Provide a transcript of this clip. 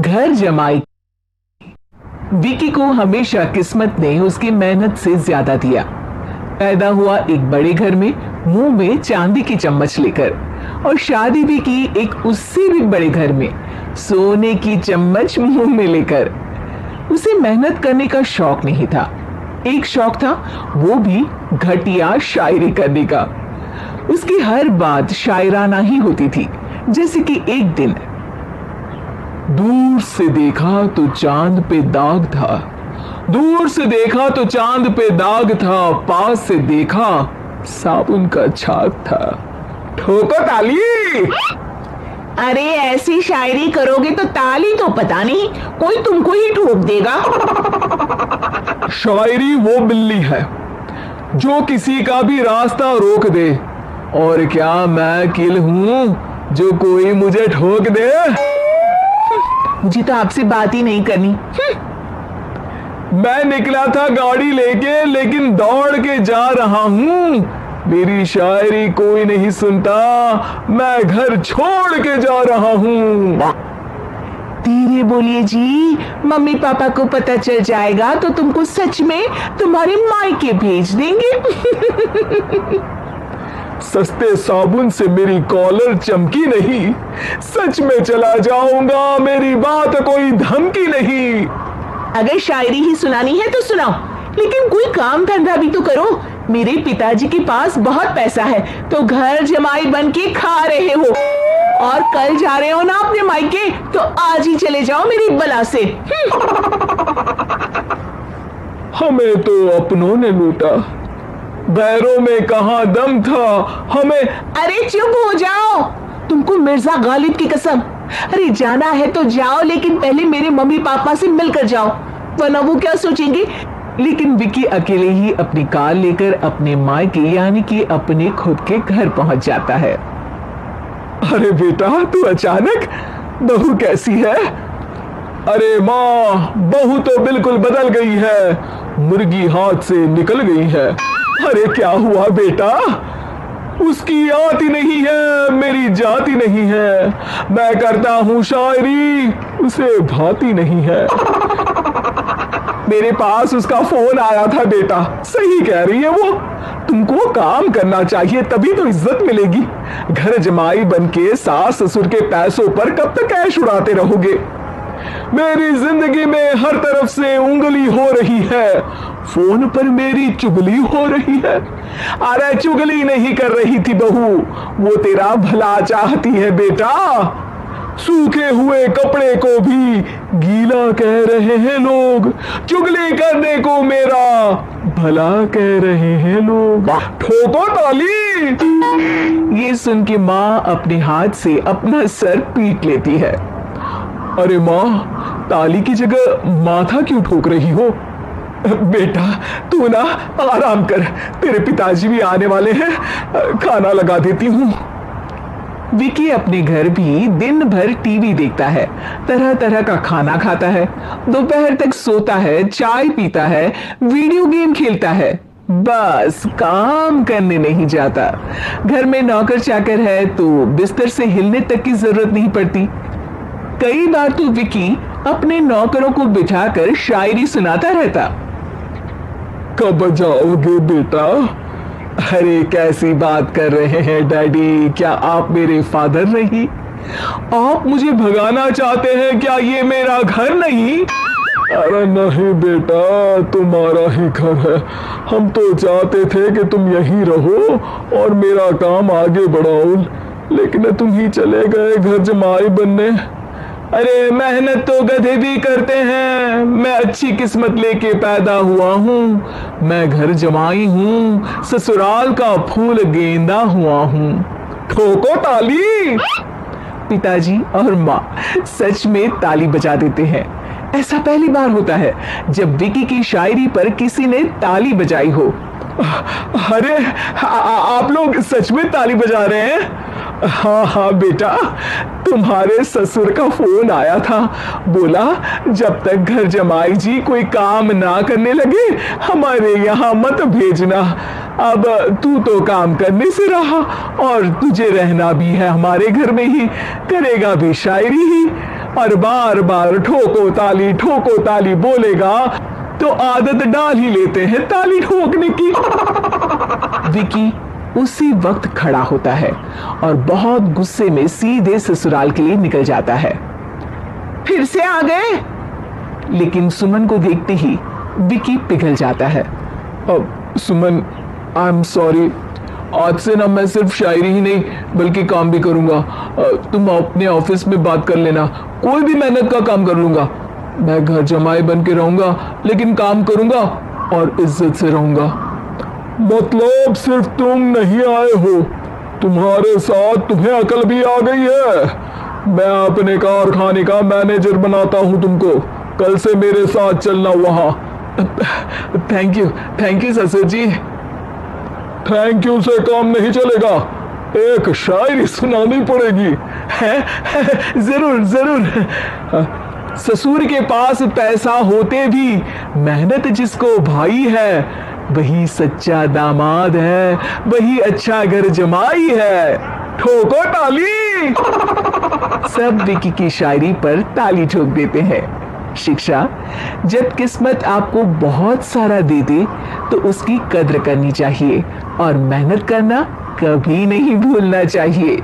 घर जमाई। विकी को हमेशा किस्मत ने उसकी मेहनत से ज्यादा दिया। पैदा हुआ एक बड़े घर में, मुंह में चांदी की चम्मच लेकर, और शादी भी की एक उससे भी बड़े घर में, सोने की चम्मच मुंह में लेकर। उसे मेहनत करने का शौक नहीं था। एक शौक था, वो भी घटिया शायरी करने का। उसकी हर बात शायराना ही होती थी। जैसे कि एक दिन, दूर से देखा तो चांद पे दाग था, दूर से देखा तो चांद पे दाग था, पास से देखा साबुन का छाग था। ठोको ताली। अरे ऐसी शायरी करोगे तो ताली तो पता नहीं कोई तुमको ही ठोक देगा। शायरी वो बिल्ली है जो किसी का भी रास्ता रोक दे, और क्या मैं किल हूं जो कोई मुझे ठोक दे। मुझे तो आपसे बात ही नहीं करनी। मैं निकला था गाड़ी लेके, लेकिन दौड़ के जा रहा हूं। मेरी शायरी कोई नहीं सुनता, मैं घर छोड़ के जा रहा हूं। धीरे बोलिए जी, मम्मी पापा को पता चल जाएगा तो तुमको सच में तुम्हारे मायके भेज देंगे। सस्ते साबुन से मेरी कॉलर चमकी नहीं, सच में चला जाऊंगा, मेरी बात कोई धमकी नहीं। अगर शायरी ही सुनानी है तो सुनाओ, लेकिन कोई काम धंधा भी तो करो। मेरे पिताजी के पास बहुत पैसा है, तो घर जमाई बन के खा रहे हो, और कल जा रहे हो ना अपने मायके, तो आज ही चले जाओ मेरी बला से। हमें तो अपनों ने लूटा, गैरों में कहां दम था हमें। अरे चुप हो जाओ, तुमको मिर्जा गालिब की कसम। अरे जाना है तो जाओ, लेकिन पहले मेरे मम्मी पापा से मिलकर जाओ, वरना वो क्या सोचेंगे। लेकिन विकी अकेले ही अपनी कार लेकर अपने मायके यानी कि अपने खुद के घर पहुंच जाता है। अरे बेटा, तू अचानक, बहू कैसी है? अरे माँ, बहू तो बिल्कुल बदल गई है, मुर्गी हाथ से निकल गई है। अरे क्या हुआ बेटा? उसकी आती नहीं है, मेरी जाती नहीं है। मैं करता हूँ शायरी, उसे भाती नहीं है। मेरे पास उसका फोन आया था बेटा, सही कह रही है वो। तुमको काम करना चाहिए, तभी तो इज्जत मिलेगी। घर जमाई बनके सास ससुर के पैसों पर कब तक ऐश उड़ाते रहोगे? मेरी जिंदगी में हर तरफ से उंगली हो रही है, फोन पर मेरी चुगली हो रही है। अरे चुगली नहीं कर रही थी बहू, वो तेरा भला चाहती है बेटा। सूखे हुए कपड़े को भी गीला कह रहे हैं लोग, चुगली करने को मेरा भला कह रहे हैं लोग। ठोको ताली। ये सुन के माँ अपने हाथ से अपना सर पीट लेती है। अरे माँ, ताली की जगह माथा क्यों ठोक रही हो? बेटा तू ना आराम कर, तेरे पिताजी भी आने वाले हैं, खाना लगा देती हूँ। विकी अपने घर भी दिन भर टीवी देखता है, तरह तरह का खाना खाता है, दोपहर तक सोता है, चाय पीता है, वीडियो गेम खेलता है, बस काम करने नहीं जाता। घर में नौकर चाकर है तो बिस्तर से हिलने तक की जरूरत नहीं पड़ती। कई बार तो विकी अपने नौकरों को बिठाकर शायरी सुनाता रहता। कब जाओगे बेटा? अरे कैसी बात कर रहे हैं डैडी, क्या आप मेरे फादर नहीं? आप मुझे भगाना चाहते हैं क्या? ये मेरा घर नहीं। अरे नहीं बेटा, तुम्हारा ही घर है। हम तो चाहते थे कि तुम यहीं रहो और मेरा काम आगे बढ़ाओ, लेकिन तुम ही चले गए घर जमाई बनने। अरे मेहनत तो गधे भी करते हैं, मैं अच्छी किस्मत लेके पैदा हुआ हूँ, मैं घर जमाई हूँ, ससुराल का फूल गेंदा हुआ हूँ। ठोको ताली। पिताजी और माँ सच में ताली बजा देते हैं। ऐसा पहली बार होता है जब विकी की शायरी पर किसी ने ताली बजाई हो। अरे आप लोग सच में ताली बजा रहे हैं? हाँ हाँ बेटा, तुम्हारे ससुर का फोन आया था, बोला जब तक घर जमाई जी कोई काम ना करने लगे हमारे यहाँ मत भेजना। अब तू तो काम करने से रहा और तुझे रहना भी है हमारे घर में ही, करेगा भी शायरी ही। और बार बार ठोको ताली बोलेगा तो आदत डाल ही लेते हैं ताली ठोकने की। विकी उसी वक्त खड़ा होता है और बहुत गुस्से में सीधे ससुराल के लिए निकल जाता है। फिर से आ गए? लेकिन सुमन को देखते ही विकी पिघल जाता है। अब सुमन, आई एम सॉरी, आज से ना मैं सिर्फ शायरी ही नहीं बल्कि काम भी करूंगा। तुम अपने ऑफिस में बात कर लेना, कोई भी मेहनत का काम कर लूंगा। मैं घर जमाई बन के रहूंगा लेकिन काम करूंगा और इज्जत से रहूंगा। मतलब सिर्फ तुम नहीं आए हो, तुम्हारे साथ तुम्हें अकल भी आ गई है। मैं अपने कारखाने का मैनेजर बनाता हूं तुमको, कल से मेरे साथ चलना वहां। थैंक यू ससुर जी। थैंक यू से काम नहीं चलेगा, एक शायरी सुनानी पड़ेगी। जरूर। ससुर के पास पैसा होते भी मेहनत जिसको भाई है, वही सच्चा दामाद है, वही अच्छा घर जमाई है। ठोको ताली। सब विकी की शायरी पर ताली ठोक देते हैं। शिक्षा, जब किस्मत आपको बहुत सारा दे दे तो उसकी कद्र करनी चाहिए और मेहनत करना कभी नहीं भूलना चाहिए।